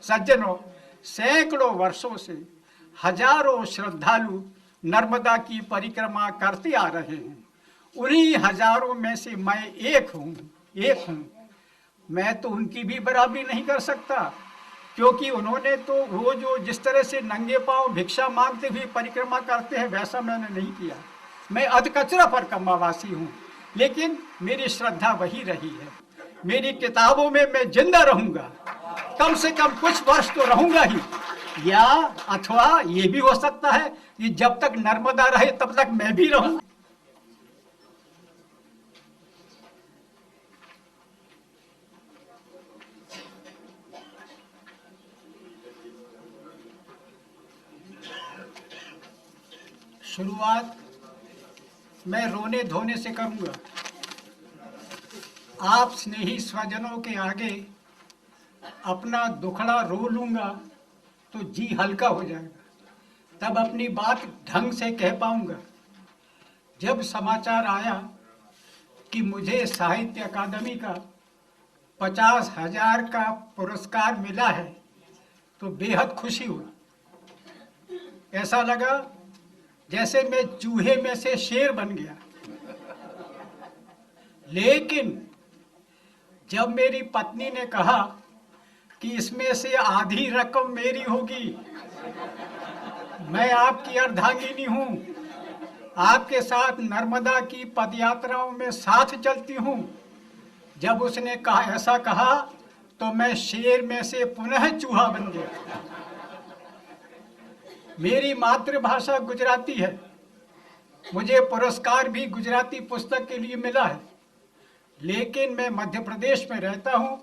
सज्जनों, सैकड़ों वर्षों से हजारों श्रद्धालु नर्मदा की परिक्रमा करते आ रहे हैं। उन्हीं हजारों में से मैं एक हूँ। मैं तो उनकी भी बराबरी नहीं कर सकता, क्योंकि उन्होंने तो वो जो जिस तरह से नंगे पांव भिक्षा मांगते हुए परिक्रमा करते हैं, वैसा मैंने नहीं किया। मैं अधकचरा परिक्रमावासी हूँ, लेकिन मेरी श्रद्धा वही रही है। मेरी किताबों में मैं जिंदा रहूंगा, कम से कम कुछ वर्ष तो रहूंगा ही, या अथवा ये भी हो सकता है कि जब तक नर्मदा रहे तब तक मैं भी रहूं। शुरुआत मैं रोने धोने से करूंगा। आप स्नेही स्वजनों के आगे अपना दुखड़ा रो लूंगा तो जी हल्का हो जाएगा, तब अपनी बात ढंग से कह पाऊंगा। जब समाचार आया कि मुझे साहित्य अकादमी का 50,000 का पुरस्कार मिला है तो बेहद खुशी हुई। ऐसा लगा जैसे मैं चूहे में से शेर बन गया। लेकिन जब मेरी पत्नी ने कहा कि इसमें से आधी रकम मेरी होगी, मैं आपकी अर्धांगिनी हूं, आपके साथ नर्मदा की पदयात्राओं में साथ चलती हूं, जब उसने कहा ऐसा कहा तो मैं शेर में से पुनः चूहा बन गया। मेरी मातृभाषा गुजराती है। मुझे पुरस्कार भी गुजराती पुस्तक के लिए मिला है, लेकिन मैं मध्य प्रदेश में रहता हूं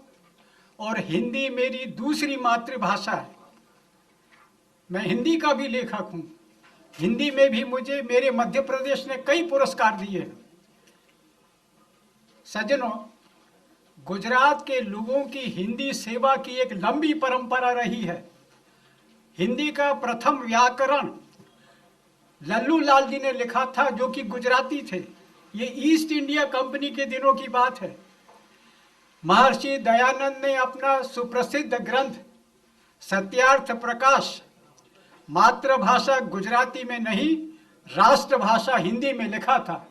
और हिंदी मेरी दूसरी मातृभाषा है। मैं हिंदी का भी लेखक हूं। हिंदी में भी मुझे मेरे मध्य प्रदेश ने कई पुरस्कार दिए हैं। सज्जनों, गुजरात के लोगों की हिंदी सेवा की एक लंबी परंपरा रही है। हिंदी का प्रथम व्याकरण लल्लू लाल जी ने लिखा था, जो कि गुजराती थे। ये ईस्ट इंडिया कंपनी के दिनों की बात है। महर्षि दयानंद ने अपना सुप्रसिद्ध ग्रंथ सत्यार्थ प्रकाश मातृभाषा गुजराती में नहीं, राष्ट्रभाषा हिंदी में लिखा था।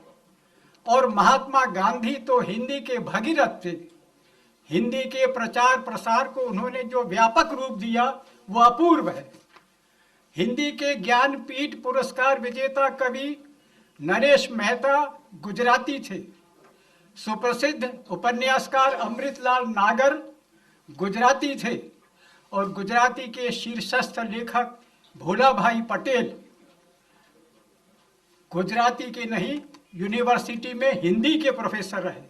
और महात्मा गांधी तो हिंदी के भगीरथ थे। हिंदी के प्रचार प्रसार को उन्होंने जो व्यापक रूप दिया वो अपूर्व है। हिंदी के ज्ञानपीठ पुरस्कार विजेता कवि नरेश मेहता गुजराती थे। सुप्रसिद्ध उपन्यासकार अमृतलाल नागर गुजराती थे और गुजराती के शीर्षस्थ लेखक भोला भाई पटेल गुजराती के नहीं, यूनिवर्सिटी में हिंदी के प्रोफेसर रहे।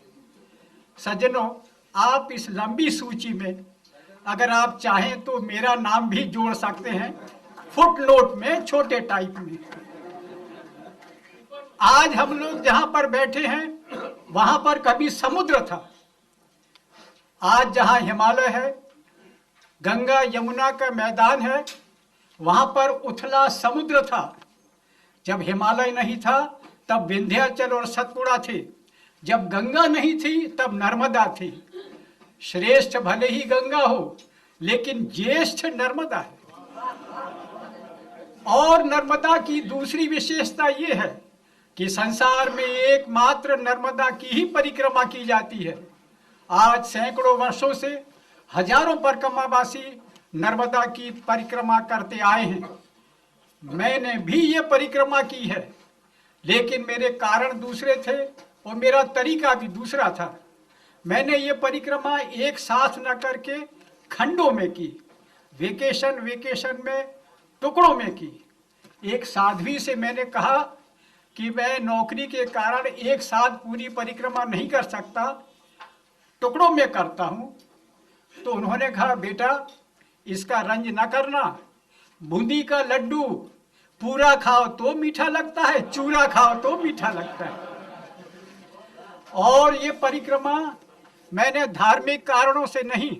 सज्जनों, आप इस लंबी सूची में अगर आप चाहें तो मेरा नाम भी जोड़ सकते हैं, फुटनोट में, छोटे टाइप में। आज हम लोग जहां पर बैठे हैं वहां पर कभी समुद्र था। आज जहां हिमालय है, गंगा यमुना का मैदान है, वहां पर उथला समुद्र था। जब हिमालय नहीं था तब विंध्याचल और सतपुड़ा थे। जब गंगा नहीं थी तब नर्मदा थी। श्रेष्ठ भले ही गंगा हो, लेकिन ज्येष्ठ नर्मदा है। और नर्मदा की दूसरी विशेषता यह है कि संसार में एकमात्र नर्मदा की ही परिक्रमा की जाती है। आज सैकड़ों वर्षों से हजारों परिक्रमावासी नर्मदा की परिक्रमा करते आए हैं। मैंने भी ये परिक्रमा की है, लेकिन मेरे कारण दूसरे थे और मेरा तरीका भी दूसरा था। मैंने ये परिक्रमा एक साथ न करके खंडों में की, वेकेशन में टुकड़ों में की। एक साध्वी से मैंने कहा कि मैं नौकरी के कारण एक साथ पूरी परिक्रमा नहीं कर सकता, टुकड़ों में करता हूं। तो उन्होंने कहा, बेटा इसका रंज न करना, बूंदी का लड्डू पूरा खाओ तो मीठा लगता है, चूरा खाओ तो मीठा लगता है। और ये परिक्रमा मैंने धार्मिक कारणों से नहीं,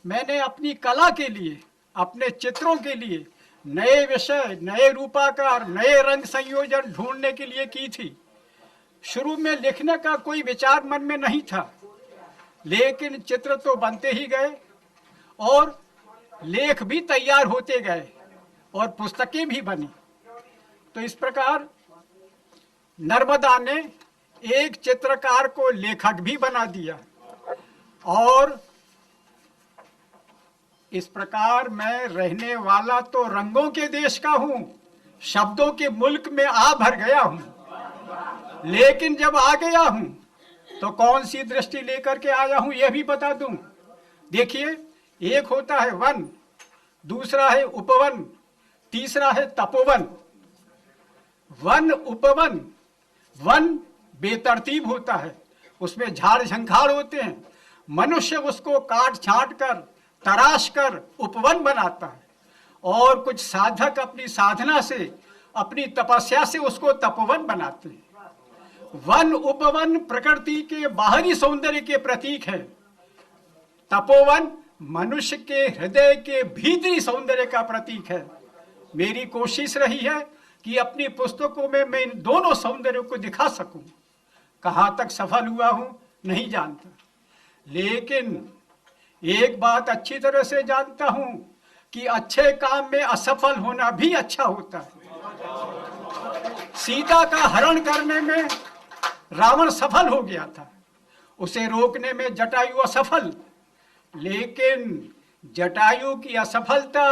मैंने अपनी कला के लिए, अपने चित्रों के लिए नए विषय, नए रूपाकार, नए रंग संयोजन ढूंढने के लिए की थी। शुरू में लिखने का कोई विचार मन में नहीं था, लेकिन चित्र तो बनते ही गए और लेख भी तैयार होते गए और पुस्तकें भी बनी। तो इस प्रकार नर्मदा ने एक चित्रकार को लेखक भी बना दिया। और इस प्रकार मैं रहने वाला तो रंगों के देश का हूं, शब्दों के मुल्क में आ भर गया हूं, लेकिन जब आ गया हूं तो कौन सी दृष्टि लेकर के आया हूं यह भी बता दूं। देखिए, एक होता है वन, दूसरा है उपवन, तीसरा है तपोवन। वन उपवन, वन बेतरतीब होता है, उसमें झाड़ झंखाड़ होते हैं, मनुष्य उसको काट छांट कर तराश कर उपवन बनाता है, और कुछ साधक अपनी साधना से, अपनी तपस्या से उसको तपोवन बनाते हैं। वन उपवन प्रकृति के बाहरी सौंदर्य के प्रतीक है, तपोवन मनुष्य के हृदय के भीतरी सौंदर्य का प्रतीक है। मेरी कोशिश रही है कि अपनी पुस्तकों में मैं इन दोनों सौंदर्यों को दिखा सकूं। कहां तक सफल हुआ हूं नहीं जानता, लेकिन एक बात अच्छी तरह से जानता हूं कि अच्छे काम में असफल होना भी अच्छा होता है। सीता का हरण करने में रावण सफल हो गया था, उसे रोकने में जटायु असफल, लेकिन जटायु की असफलता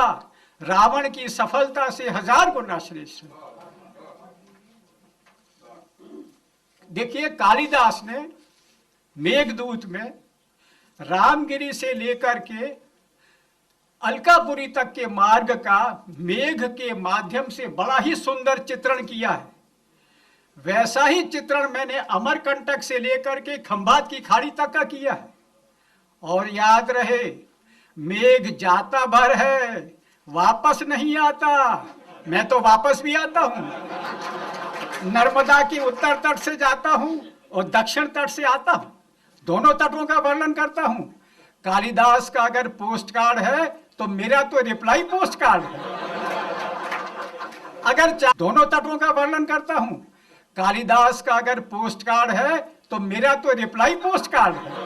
रावण की सफलता से 1000 गुना श्रेष्ठ है। देखिए, कालिदास ने मेघदूत में रामगिरी से लेकर के अलकापुरी तक के मार्ग का मेघ के माध्यम से बड़ा ही सुंदर चित्रण किया है। वैसा ही चित्रण मैंने अमरकंटक से लेकर के खंभात की खाड़ी तक का किया है। और याद रहे, मेघ जाता भर है, वापस नहीं आता। मैं तो वापस भी आता हूं, नर्मदा के उत्तर तट से जाता हूं और दक्षिण तट से आता हूं, दोनों तटों का वर्णन करता हूं। कालिदास का अगर पोस्ट कार्ड है तो मेरा तो रिप्लाई पोस्ट कार्ड है। अगर दोनों तटों का वर्णन करता हूं, कालिदास का अगर पोस्ट कार्ड है तो मेरा तो रिप्लाई पोस्ट कार्ड है।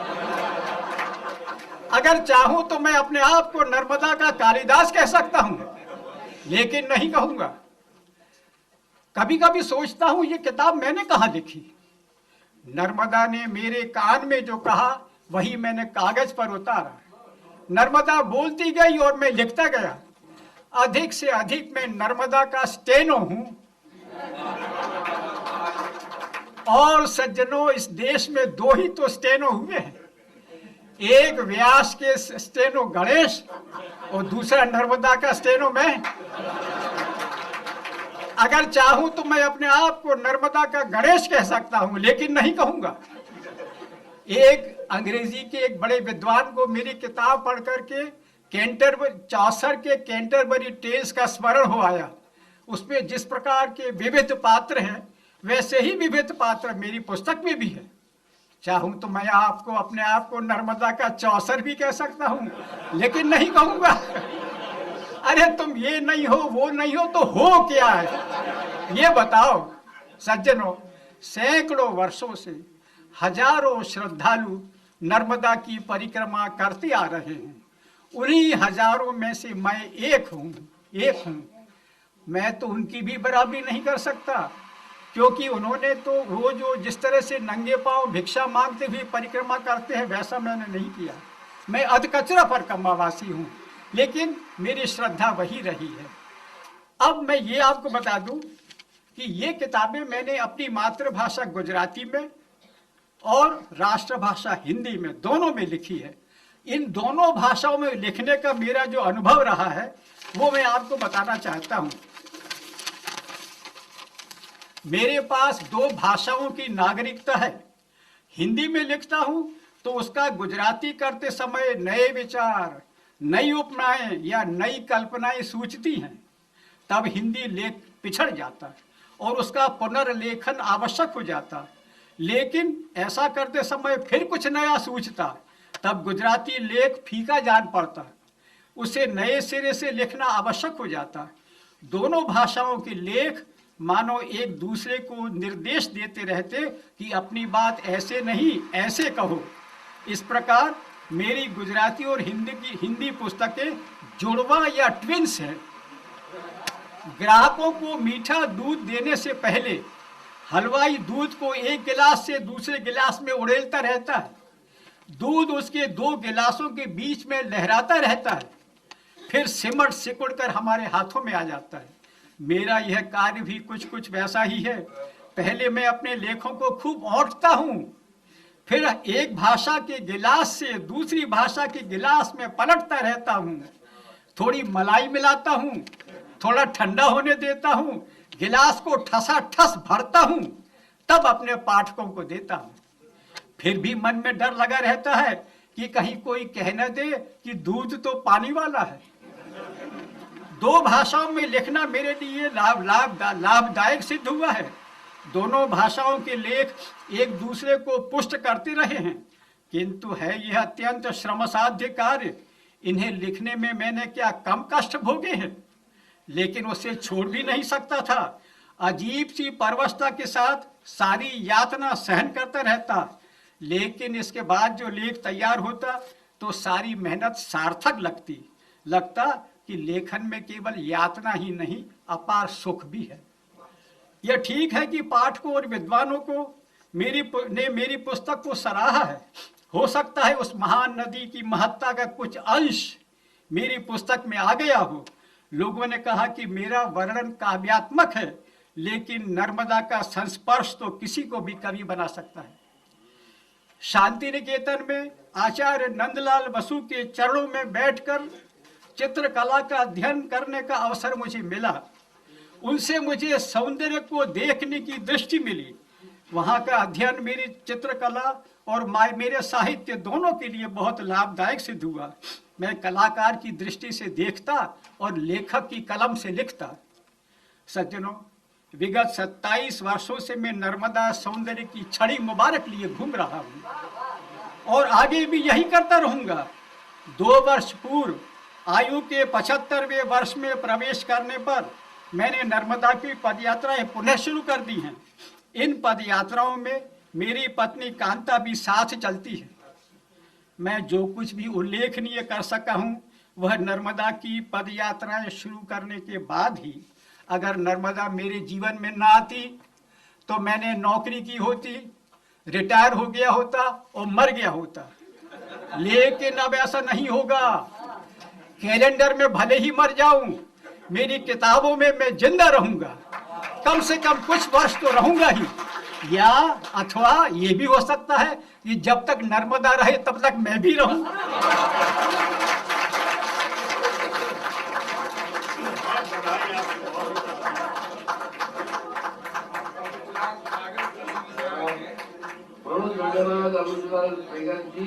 अगर चाहूं तो मैं अपने आप को नर्मदा का कालिदास कह सकता हूं, लेकिन नहीं कहूंगा। कभी कभी सोचता हूं ये किताब मैंने कहां लिखी। नर्मदा ने मेरे कान में जो कहा वही मैंने कागज पर उतारा। नर्मदा बोलती गई और मैं लिखता गया। अधिक से अधिक मैं नर्मदा का स्टेनो हूं। और सज्जनों, इस देश में 2 ही तो स्टेनो हुए हैं, एक व्यास के स्टेनो गणेश और दूसरा नर्मदा का स्टेनो मैं। अगर चाहूं तो मैं अपने आप को नर्मदा का गणेश कह सकता हूं, लेकिन नहीं कहूंगा। एक अंग्रेजी के एक बड़े विद्वान को मेरी किताब पढ़ करके चौसर के कैंटरबरी टेल्स का स्मरण हो आया। उसमें जिस प्रकार के विविध पात्र हैं, वैसे ही विविध पात्र मेरी पुस्तक में भी है। चाहूं तो मैं आपको अपने आप को नर्मदा का चौसर भी कह सकता हूं, लेकिन नहीं कहूंगा। अरे तुम ये नहीं हो, वो नहीं हो, तो हो क्या है ये बताओ। सज्जनों, सैकड़ों वर्षों से हजारों श्रद्धालु नर्मदा की परिक्रमा करते आ रहे हैं। उन्हीं हजारों में से मैं एक हूं। मैं तो उनकी भी बराबरी नहीं कर सकता, क्योंकि उन्होंने तो वो जो जिस तरह से नंगे पांव भिक्षा मांगते हुए परिक्रमा करते हैं, वैसा मैंने नहीं किया। मैं अधकचरा परिक्रमावासी हूं, लेकिन मेरी श्रद्धा वही रही है। अब मैं ये आपको बता दूं कि ये किताबें मैंने अपनी मातृभाषा गुजराती में और राष्ट्रभाषा हिंदी में, दोनों में लिखी है। इन दोनों भाषाओं में लिखने का मेरा जो अनुभव रहा है वो मैं आपको बताना चाहता हूं। मेरे पास 2 भाषाओं की नागरिकता है। हिंदी में लिखता हूं तो उसका गुजराती करते समय नए विचार, नई उपमाएं या नई कल्पनाएं सूझती हैं, तब हिंदी लेख पिछड़ जाता है और उसका पुनर्लेखन आवश्यक हो जाता है। लेकिन ऐसा करते समय फिर कुछ नया सूझता, तब गुजराती लेख फीका जान पड़ता है, उसे नए सिरे से लिखना आवश्यक हो जाता है। दोनों भाषाओं के लेख मानो एक दूसरे को निर्देश देते रहते कि अपनी बात ऐसे नहीं ऐसे कहो। इस प्रकार मेरी गुजराती और हिंदी पुस्तकें जुड़वा या ट्विंस है। ग्राहकों को मीठा दूध देने से पहले हलवाई दूध को एक गिलास से दूसरे गिलास में उड़ेलता रहता है। दूध उसके 2 गिलासों के बीच में लहराता रहता है, फिर सिमट सिकुड़ कर हमारे हाथों में आ जाता है। मेरा यह कार्य भी कुछ कुछ वैसा ही है। पहले मैं अपने लेखों को खूब औंटता हूँ, फिर एक भाषा के गिलास से दूसरी भाषा के गिलास में पलटता रहता हूँ, थोड़ी मलाई मिलाता हूँ, थोड़ा ठंडा होने देता हूँ, गिलास को ठसा ठस भरता हूँ, तब अपने पाठकों को देता हूँ। फिर भी मन में डर लगा रहता है कि कहीं कोई कह न दे कि दूध तो पानी वाला है। 2 भाषाओं में लिखना मेरे लिए लाभदायक सिद्ध हुआ है। दोनों भाषाओं के लेख एक दूसरे को पुष्ट करते रहे हैं, किंतु है यह अत्यंत श्रमसाध्य कार्य। इन्हें लिखने में मैंने क्या कम कष्ट भोगे हैं, लेकिन उसे छोड़ भी नहीं सकता था। अजीब सी परवशता के साथ सारी यातना सहन करता रहता, लेकिन इसके बाद जो लेख तैयार होता तो सारी मेहनत सार्थक लगता कि लेखन में केवल यातना ही नहीं, अपार सुख भी है। यह ठीक है कि पाठकों और विद्वानों को मेरी पुस्तक को सराहा है। हो सकता है उस महान नदी की महत्ता का कुछ अंश मेरी पुस्तक में आ गया हो। लोगों ने कहा कि मेरा वर्णन काव्यात्मक है, लेकिन नर्मदा का संस्पर्श तो किसी को भी कवि बना सकता है। शांति निकेतन में आचार्य नंदलाल बसु के चरणों में बैठकर चित्रकला का अध्ययन करने का अवसर मुझे मिला। उनसे मुझे सौंदर्य को देखने की दृष्टि मिली। वहाँ का अध्ययन मेरी चित्रकला और मेरे साहित्य दोनों के लिए बहुत लाभदायक सिद्ध हुआ। मैं कलाकार की दृष्टि से देखता और लेखक की कलम से लिखता। सज्जनों, विगत 27 वर्षों से मैं नर्मदा सौंदर्य की छड़ी मुबारक लिए घूम रहा हूँ और आगे भी यही करता रहूंगा। 2 वर्ष पूर्व आयु के 75वें वर्ष में प्रवेश करने पर मैंने नर्मदा की पदयात्राएं पुनः शुरू कर दी हैं। इन पदयात्राओं में मेरी पत्नी कांता भी साथ चलती है। मैं जो कुछ भी उल्लेखनीय कर सका हूँ वह नर्मदा की पदयात्राएं शुरू करने के बाद ही। अगर नर्मदा मेरे जीवन में ना आती तो मैंने नौकरी की होती, रिटायर हो गया होता और मर गया होता। लेकिन अब ऐसा नहीं होगा। कैलेंडर में भले ही मर जाऊं, मेरी किताबों में मैं जिंदा रहूंगा। कम से कम कुछ वर्ष तो रहूंगा ही, या अथवा ये भी हो सकता है कि जब तक नर्मदा रहे तब तक मैं भी रहूं। मनोज गंगाराज, अमृतलाल बेगम जी